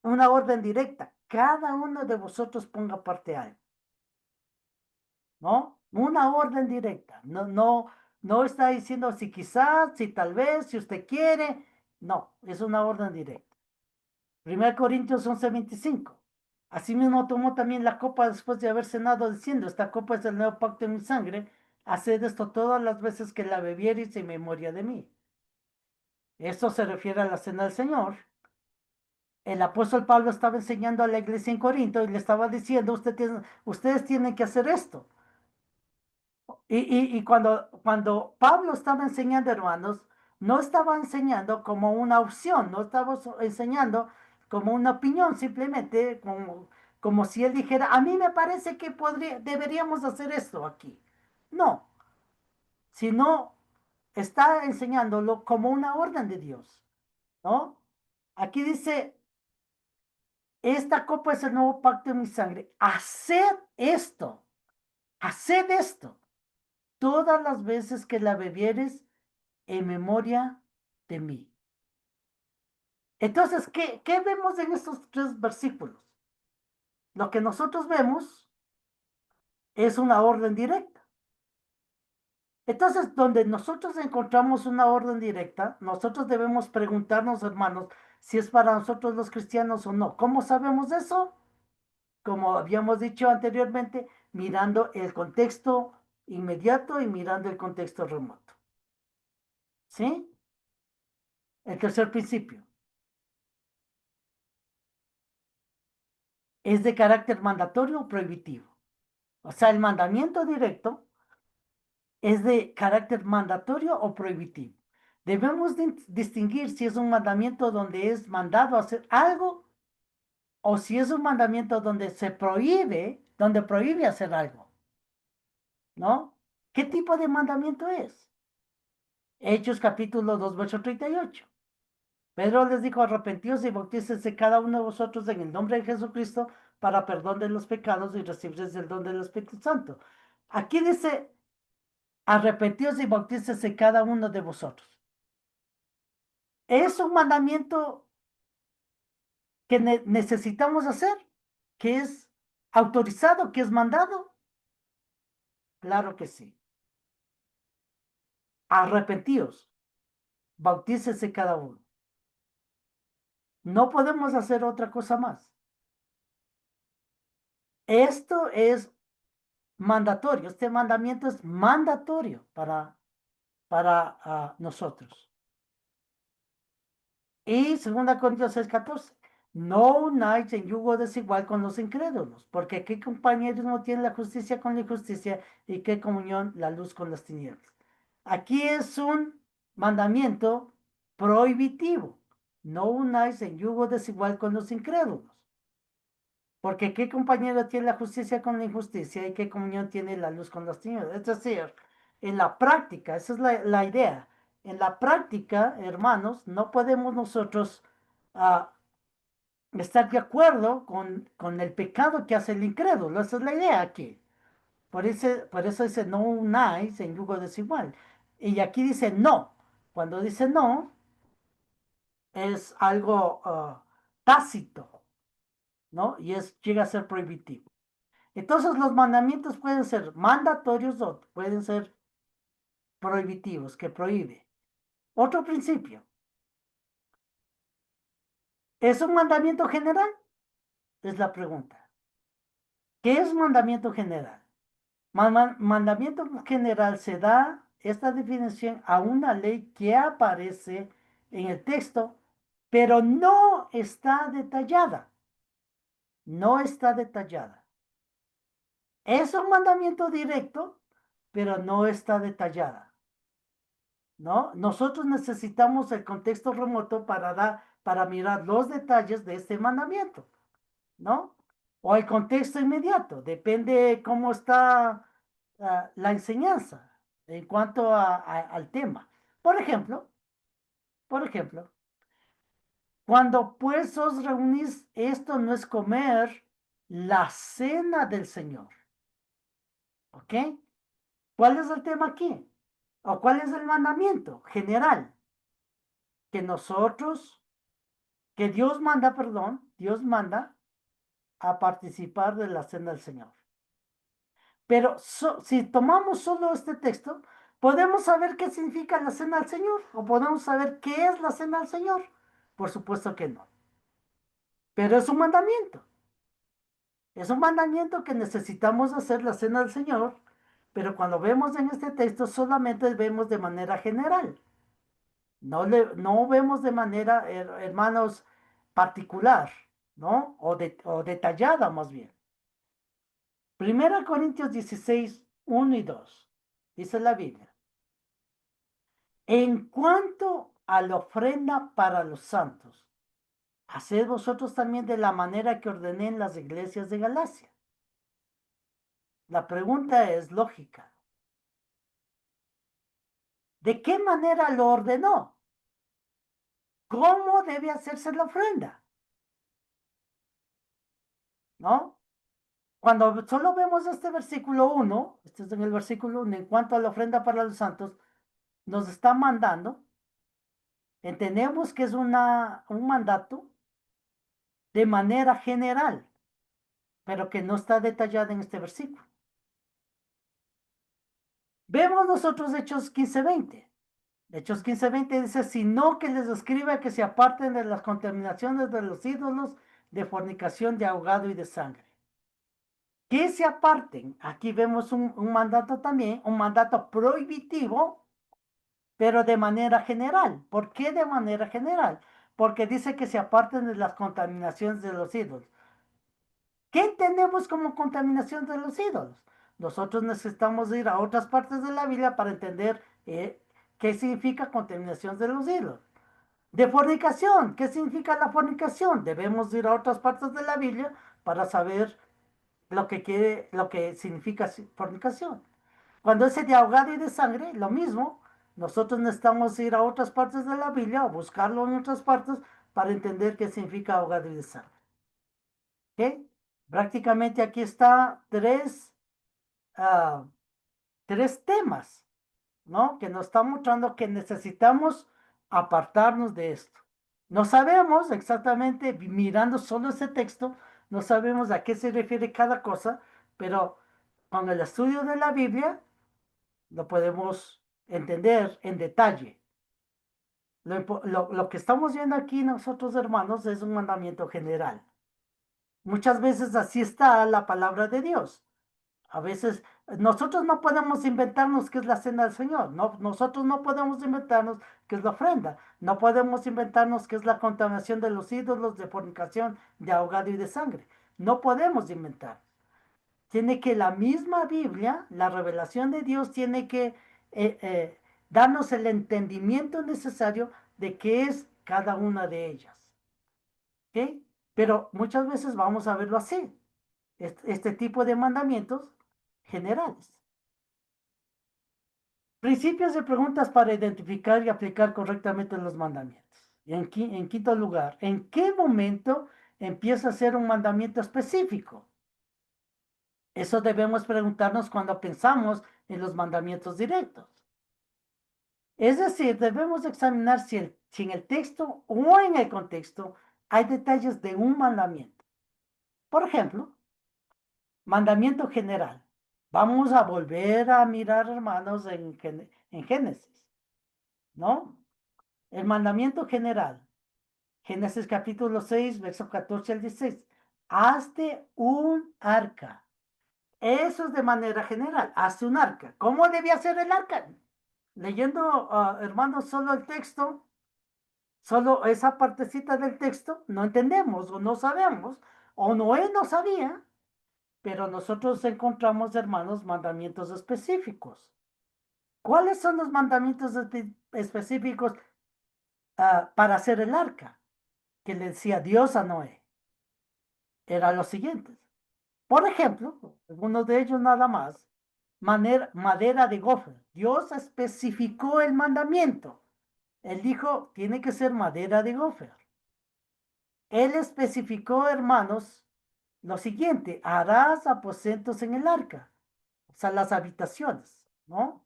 una orden directa, cada uno de vosotros ponga aparte algo, ¿no? Una orden directa, no está diciendo si quizás, si tal vez, si usted quiere, no, es una orden directa. 1 Corintios 11:25. Asimismo tomó también la copa después de haber cenado, diciendo, esta copa es el nuevo pacto en mi sangre, haced esto todas las veces que la bebiereis en memoria de mí. Esto se refiere a la cena del Señor. El apóstol Pablo estaba enseñando a la iglesia en Corinto y le estaba diciendo, ustedes tienen que hacer esto. Y cuando Pablo estaba enseñando, hermanos, no estaba enseñando como una opción, no estaba enseñando como una opinión, simplemente como si él dijera, a mí me parece que deberíamos hacer esto aquí. No, sino está enseñándolo como una orden de Dios, ¿no? Aquí dice, esta copa es el nuevo pacto en mi sangre. Haced esto todas las veces que la bebieres en memoria de mí. Entonces, ¿qué vemos en estos tres versículos? Lo que nosotros vemos es una orden directa. Entonces, donde nosotros encontramos una orden directa, nosotros debemos preguntarnos, hermanos, si es para nosotros los cristianos o no. ¿Cómo sabemos eso? Como habíamos dicho anteriormente, mirando el contexto inmediato y mirando el contexto remoto. ¿Sí? El tercer principio es de carácter mandatorio o prohibitivo. O sea, el mandamiento directo es de carácter mandatorio o prohibitivo. Debemos distinguir si es un mandamiento donde es mandado a hacer algo o si es un mandamiento donde prohíbe hacer algo, ¿no? ¿Qué tipo de mandamiento es? Hechos capítulo 2, verso 38. Pedro les dijo, arrepentíos y bautícense cada uno de vosotros en el nombre de Jesucristo para perdón de los pecados y recibiréis el don del Espíritu Santo. Aquí dice, arrepentíos y bautícese cada uno de vosotros. Es un mandamiento que necesitamos hacer, que es autorizado, que es mandado. Claro que sí. Arrepentíos, bautícese cada uno. No podemos hacer otra cosa más. Esto es mandatorio, este mandamiento es mandatorio para nosotros. Y 2 Corintios 6:14. No unáis en yugo desigual con los incrédulos, porque qué compañerismo tiene la justicia con la injusticia y qué comunión la luz con las tinieblas. Aquí es un mandamiento prohibitivo. No unáis en yugo desigual con los incrédulos, porque qué compañero tiene la justicia con la injusticia y qué comunión tiene la luz con las tinieblas. Es decir, en la práctica, esa es la idea. En la práctica, hermanos, no podemos nosotros ah, estar de acuerdo con el pecado que hace el incrédulo. Esa es la idea aquí. Por eso dice no unáis en yugo desigual. Y aquí dice no. Cuando dice no, es algo tácito, ¿no? Y llega a ser prohibitivo. Entonces los mandamientos pueden ser mandatorios o pueden ser prohibitivos, que prohíbe. Otro principio, ¿es un mandamiento general? Es la pregunta. ¿Qué es mandamiento general? Mandamiento general se da esta definición a una ley que aparece en el texto, pero no está detallada. No está detallada. Es un mandamiento directo, pero no está detallada. ¿No? Nosotros necesitamos el contexto remoto para mirar los detalles de este mandamiento, ¿no? O el contexto inmediato, depende cómo está la enseñanza en cuanto al tema. Por ejemplo, por ejemplo, cuando pues os reunís, esto no es comer la cena del Señor, ¿ok? ¿Cuál es el tema aquí? ¿O cuál es el mandamiento general? Que nosotros que Dios manda, perdón, Dios manda a participar de la cena del Señor. Pero si tomamos solo este texto, podemos saber qué significa la cena del Señor o podemos saber qué es la cena del Señor. Por supuesto que no. Pero es un mandamiento. Es un mandamiento que necesitamos hacer la cena del Señor, pero cuando vemos en este texto solamente vemos de manera general. No vemos de manera, hermanos, particular, ¿no? O detallada más bien. 1 Corintios 16, 1 y 2. Dice la Biblia. En cuanto a la ofrenda para los santos, haced vosotros también de la manera que ordené en las iglesias de Galacia. La pregunta es lógica. ¿De qué manera lo ordenó? ¿Cómo debe hacerse la ofrenda? ¿No? Cuando solo vemos este versículo 1, este es en el versículo 1, en cuanto a la ofrenda para los santos, nos está mandando, entendemos que es un mandato de manera general, pero que no está detallada en este versículo. Vemos nosotros Hechos 15:20. Hechos 15:20 dice, sino que les escribe que se aparten de las contaminaciones de los ídolos, de fornicación, de ahogado y de sangre. Que se aparten. Aquí vemos un mandato también, un mandato prohibitivo, pero de manera general. ¿Por qué de manera general? Porque dice que se aparten de las contaminaciones de los ídolos. ¿Qué tenemos como contaminación de los ídolos? Nosotros necesitamos ir a otras partes de la Biblia para entender qué significa contaminación de los ídolos. De fornicación, ¿qué significa la fornicación? Debemos ir a otras partes de la Biblia para saber lo que significa fornicación. Cuando es de ahogado y de sangre, lo mismo. Nosotros necesitamos ir a otras partes de la Biblia o buscarlo en otras partes para entender qué significa ahogado y de sangre. ¿Ok? Prácticamente aquí está tres temas, ¿no? Que nos está mostrando que necesitamos apartarnos de esto. No sabemos exactamente, mirando solo ese texto, no sabemos a qué se refiere cada cosa, pero con el estudio de la Biblia lo podemos entender en detalle. Lo que estamos viendo aquí nosotros, hermanos, es un mandamiento general. Muchas veces así está la palabra de Dios. A veces nosotros no podemos inventarnos qué es la cena del Señor. No, nosotros no podemos inventarnos qué es la ofrenda. No podemos inventarnos qué es la contaminación de los ídolos, de fornicación, de ahogado y de sangre. No podemos inventar. Tiene que la misma Biblia, la revelación de Dios, tiene que darnos el entendimiento necesario de qué es cada una de ellas. ¿Ok? Pero muchas veces vamos a verlo así, este tipo de mandamientos generales. Principios de preguntas para identificar y aplicar correctamente los mandamientos. En quinto lugar, ¿en qué momento empieza a ser un mandamiento específico? Eso debemos preguntarnos cuando pensamos en los mandamientos directos. Es decir, debemos examinar si en el texto o en el contexto hay detalles de un mandamiento. Por ejemplo, mandamiento general. Vamos a volver a mirar, hermanos, en Génesis, ¿no? El mandamiento general. Génesis capítulo 6, verso 14 al 16. Hazte un arca. Eso es de manera general. Hazte un arca. ¿Cómo debía ser el arca? Leyendo, hermanos, solo el texto, solo esa partecita del texto, no entendemos o no sabemos, o Noé no sabía, pero nosotros encontramos, hermanos, mandamientos específicos. ¿Cuáles son los mandamientos específicos para hacer el arca? Que le decía Dios a Noé. Eran los siguientes. Por ejemplo, uno de ellos nada más, madera de gofer. Dios especificó el mandamiento. Él dijo, tiene que ser madera de gofer. Él especificó, hermanos, lo siguiente, harás aposentos en el arca, o sea, las habitaciones, ¿no?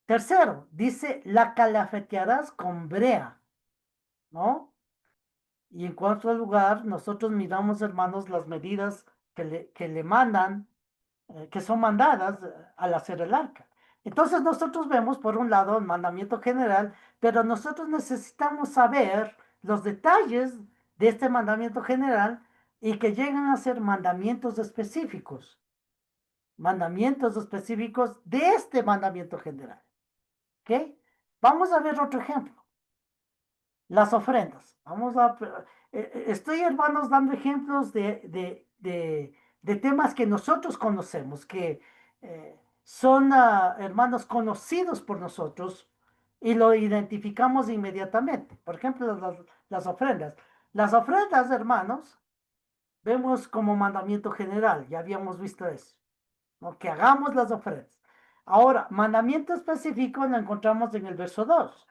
Tercero, dice, la calafetearás con brea, ¿no? Y en cuarto lugar, nosotros miramos, hermanos, las medidas que le mandan, que son mandadas al hacer el arca. Entonces nosotros vemos, por un lado, el mandamiento general, pero nosotros necesitamos saber los detalles de este mandamiento general y que llegan a ser mandamientos específicos de este mandamiento general. ¿Ok? Vamos a ver otro ejemplo. Las ofrendas. Estoy, hermanos, dando ejemplos de temas que nosotros conocemos, que son, hermanos, conocidos por nosotros y lo identificamos inmediatamente. Por ejemplo, las ofrendas. Las ofrendas, hermanos, vemos como mandamiento general, ya habíamos visto eso, ¿no? Que hagamos las ofrendas. Ahora, mandamiento específico lo encontramos en el verso 2.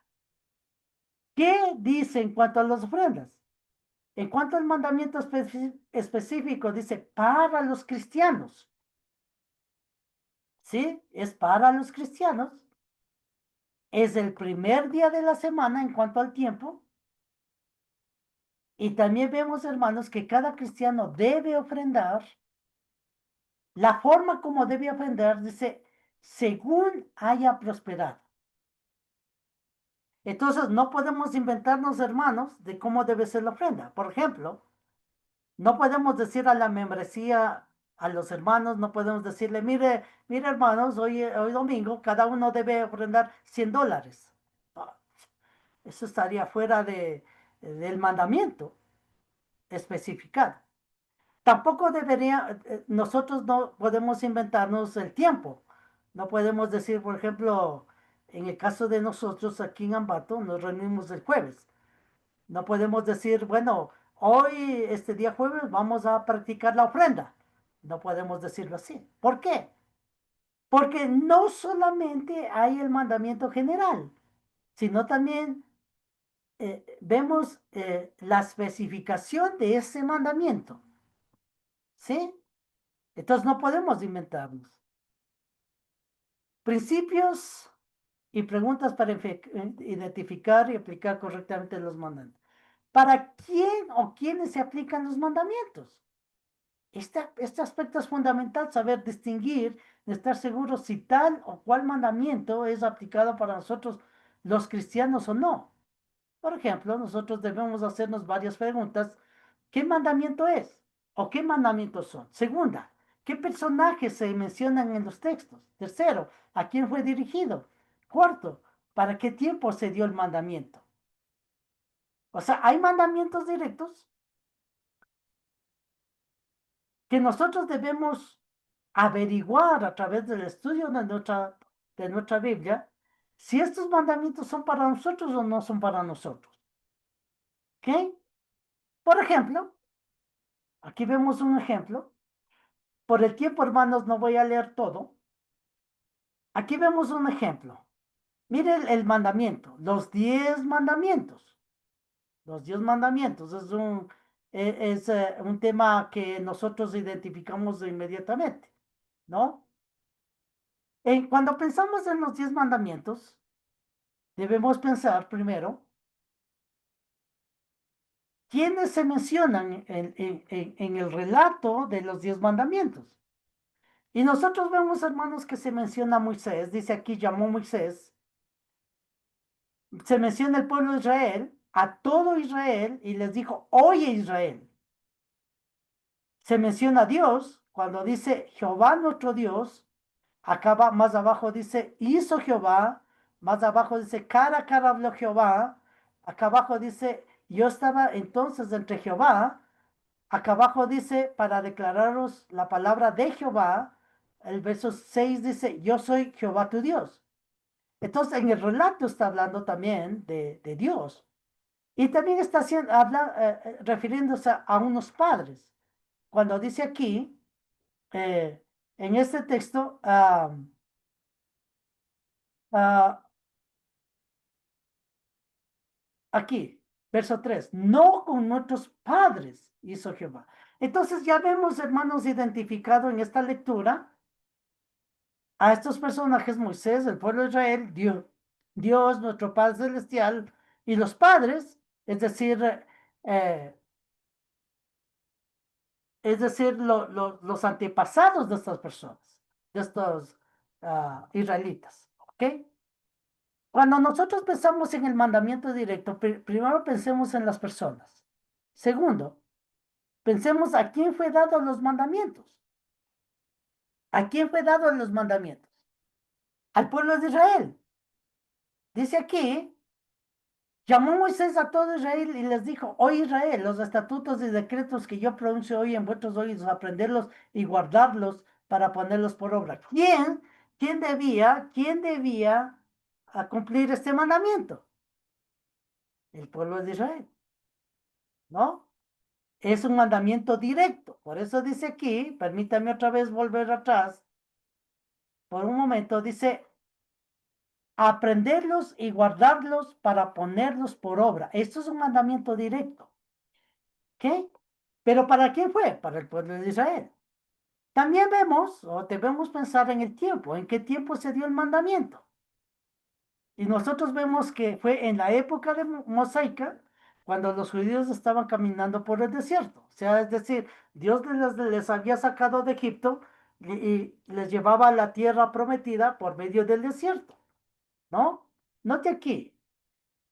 ¿Qué dice en cuanto a las ofrendas? En cuanto al mandamiento específico, dice para los cristianos. ¿Sí? Es para los cristianos. Es el primer día de la semana en cuanto al tiempo. Y también vemos, hermanos, que cada cristiano debe ofrendar. La forma como debe ofrendar, dice, según haya prosperado. Entonces, no podemos inventarnos, hermanos, de cómo debe ser la ofrenda. Por ejemplo, no podemos decir a la membresía, a los hermanos, no podemos decirle, mire hermanos, hoy domingo cada uno debe ofrendar $100. Ah, eso estaría fuera del mandamiento especificado. Tampoco nosotros no podemos inventarnos el tiempo. No podemos decir, por ejemplo, en el caso de nosotros aquí en Ambato, nos reunimos el jueves. No podemos decir, bueno, hoy, este día jueves, vamos a practicar la ofrenda. No podemos decirlo así. ¿Por qué? Porque no solamente hay el mandamiento general, sino también vemos la especificación de ese mandamiento. ¿Sí? Entonces no podemos inventarnos. Principios y preguntas para identificar y aplicar correctamente los mandamientos. ¿Para quién o quiénes se aplican los mandamientos? Este aspecto es fundamental, saber distinguir, estar seguros si tal o cual mandamiento es aplicado para nosotros los cristianos o no. Por ejemplo, nosotros debemos hacernos varias preguntas ¿Qué mandamiento es? ¿O qué mandamientos son? Segunda, ¿qué personajes se mencionan en los textos? Tercero, ¿a quién fue dirigido? Cuarto, ¿para qué tiempo se dio el mandamiento? O sea, hay mandamientos directos que nosotros debemos averiguar a través del estudio de nuestra Biblia si estos mandamientos son para nosotros o no son para nosotros. ¿Ok? Por ejemplo, aquí vemos un ejemplo. Por el tiempo, hermanos, no voy a leer todo. Aquí vemos un ejemplo. Mire el mandamiento, los 10 mandamientos. Los 10 mandamientos es un tema que nosotros identificamos inmediatamente, ¿no? Cuando pensamos en los 10 mandamientos, debemos pensar primero quiénes se mencionan en el relato de los 10 mandamientos. Y nosotros vemos, hermanos, que se menciona a Moisés, dice aquí, llamó Moisés, se menciona el pueblo de Israel, a todo Israel, y les dijo, oye Israel. Se menciona a Dios cuando dice Jehová nuestro Dios, acaba más abajo dice hizo Jehová, más abajo dice cara a cara habló Jehová, acá abajo dice yo estaba entonces entre Jehová, acá abajo dice para declararos la palabra de Jehová, el verso 6 dice yo soy Jehová tu Dios. Entonces en el relato está hablando también de Dios. Y también está refiriéndose a unos padres. Cuando dice aquí, en este texto, ah, aquí, verso 3 no con nuestros padres hizo Jehová. Entonces ya vemos, hermanos, identificado en esta lectura a estos personajes, Moisés, el pueblo de Israel, Dios, nuestro Padre Celestial, y los padres, eh, los antepasados de estas personas, de estos israelitas. ¿Ok? Cuando nosotros pensamos en el mandamiento directo, primero pensemos en las personas. Segundo, pensemos a quién fue dado los mandamientos. ¿A quién fue dado los mandamientos? Al pueblo de Israel. Dice aquí, llamó Moisés a todo Israel y les dijo, oye Israel, los estatutos y decretos que yo pronuncio hoy en vuestros oídos, aprenderlos y guardarlos para ponerlos por obra. ¿Quién debía cumplir este mandamiento? El pueblo de Israel, ¿no? Es un mandamiento directo. Por eso dice aquí, permítame otra vez volver atrás, por un momento, dice, aprenderlos y guardarlos para ponerlos por obra. Esto es un mandamiento directo. ¿Qué? Pero ¿para quién fue? Para el pueblo de Israel. También vemos, o debemos pensar en el tiempo, en qué tiempo se dio el mandamiento. Y nosotros vemos que fue en la época de mosaica, cuando los judíos estaban caminando por el desierto. O sea, es decir, Dios les había sacado de Egipto y les llevaba a la tierra prometida por medio del desierto, ¿no? Note aquí,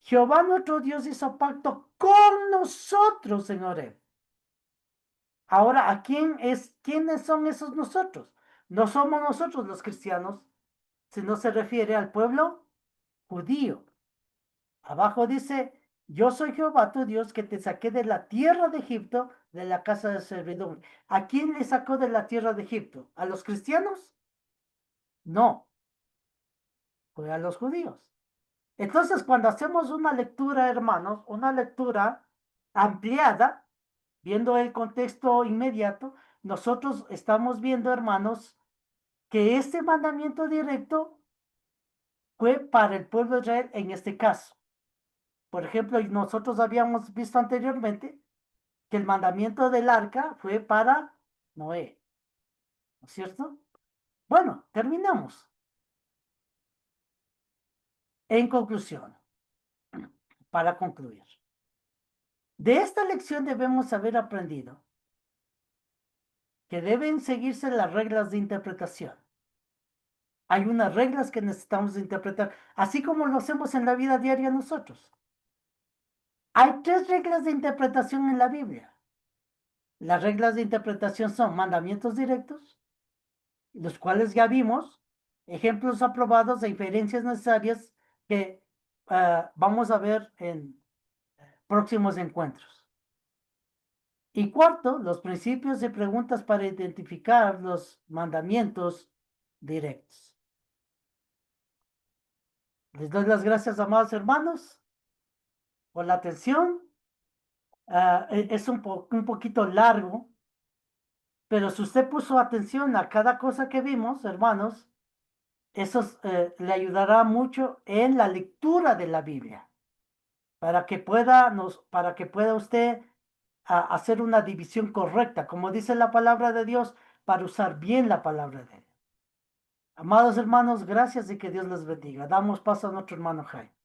Jehová nuestro Dios hizo pacto con nosotros en Horeb. Ahora, ¿quiénes son esos nosotros? No somos nosotros los cristianos, sino se refiere al pueblo judío. Abajo dice, yo soy Jehová tu Dios que te saqué de la tierra de Egipto, de la casa de servidumbre. ¿A quién le sacó de la tierra de Egipto? ¿A los cristianos? No, fue a los judíos. Entonces, cuando hacemos una lectura, hermanos, una lectura ampliada, viendo el contexto inmediato, nosotros estamos viendo, hermanos, que este mandamiento directo fue para el pueblo de Israel en este caso. Por ejemplo, nosotros habíamos visto anteriormente que el mandamiento del arca fue para Noé, ¿no es cierto? Bueno, terminamos. En conclusión, para concluir, de esta lección debemos haber aprendido que deben seguirse las reglas de interpretación. Hay unas reglas que necesitamos interpretar, así como lo hacemos en la vida diaria nosotros. Hay 3 reglas de interpretación en la Biblia. Las reglas de interpretación son mandamientos directos, los cuales ya vimos, ejemplos aprobados e inferencias necesarias que vamos a ver en próximos encuentros. Y cuarto, los principios y preguntas para identificar los mandamientos directos. Les doy las gracias, amados hermanos, por la atención. Es un poquito largo, pero si usted puso atención a cada cosa que vimos, hermanos, eso le ayudará mucho en la lectura de la Biblia, para que pueda usted hacer una división correcta, como dice la palabra de Dios, para usar bien la palabra de Dios. Amados hermanos, gracias y que Dios les bendiga. Damos paso a nuestro hermano Jaime.